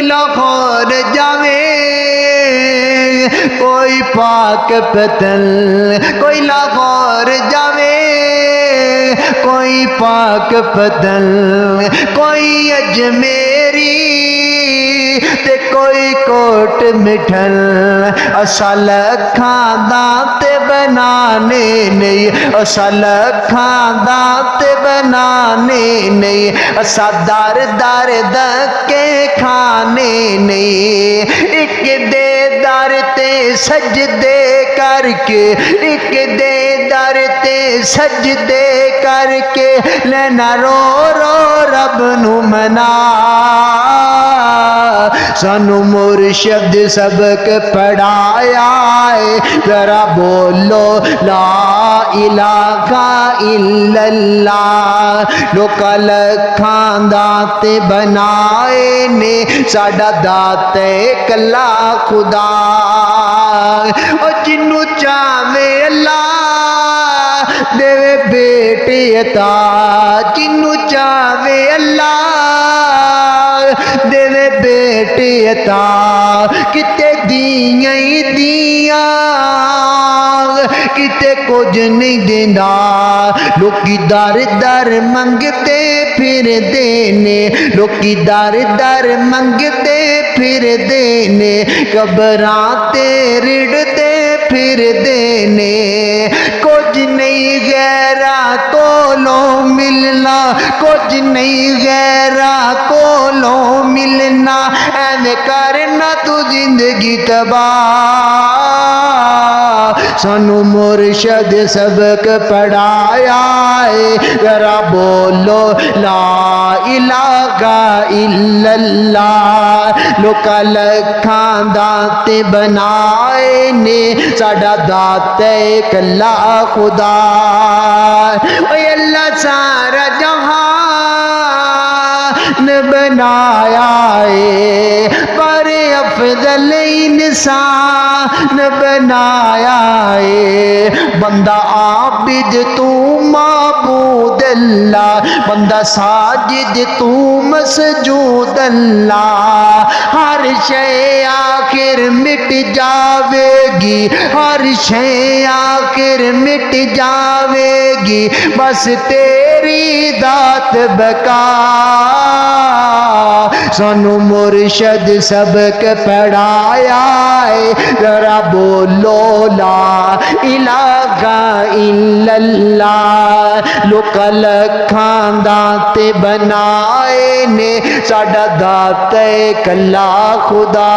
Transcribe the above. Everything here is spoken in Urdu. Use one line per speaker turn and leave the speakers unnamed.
لاہور جاوے کوئی پاک پتن، کوئی لاہور جاوے کوئی پاک پتن، کوئی اجمیری تے کوئی کوٹ مٹھن، اسا لکھاں دانت بنانے نہیں، اسا لکھاں دانت بنانے نہیں، اسا دار دار دھکے کھانے نہیں، ایک دے در تے سجدے کر کے، ایک دے در تے سجدے کر کے لینا رو رو رب نو منا۔ سانو مرشد سبق پڑھایا ہے، ذرا بولو لا الہ الا اللہ۔ لوگ لکھاں دانت بنائے نے، ساڈا دانت کلا خدا۔ او جنوں چاہے اللہ دے بیٹے عطا، جنوں چاہے اللہ دے بیٹے عطا، کتے دیاں ہی دیاں کتے کچھ نہیں دینا۔ لوکی در در منگتے پھر دینے، لوکی در در منگتے پھر دینے، قبراں تے رڑتے پھر دینے، کچھ نہیں غیرہ کولوں ملنا، کچھ نہیں غیرہ کولوں ملنا، ایویں کرنا تو زندگی تباہ۔ سانو مرشد سبق پڑھایا ہے، ذرا بولو لا الہ الا اللہ۔ لوگ لکھاں دانت بنائے نے، ساڈا دانت کلا خدا۔ اے اللہ سارا جہان بنایا ہے، پر افضل انسان بنایا ہے۔ بندہ عابد تو معبود اللہ، بندہ ساجد تو مسجود اللہ۔ ہر شے آخر مٹ جاوے گی، ہر شے آخر مٹ جاوے گی، بس تیری ذات بقا۔ سانو مرشد سبق پڑھایا ہے، ذرا بولو لا الہ الا اللہ۔ لوگ لکھاں دانت بنائے نے، ساڈا دانت کلا خدا۔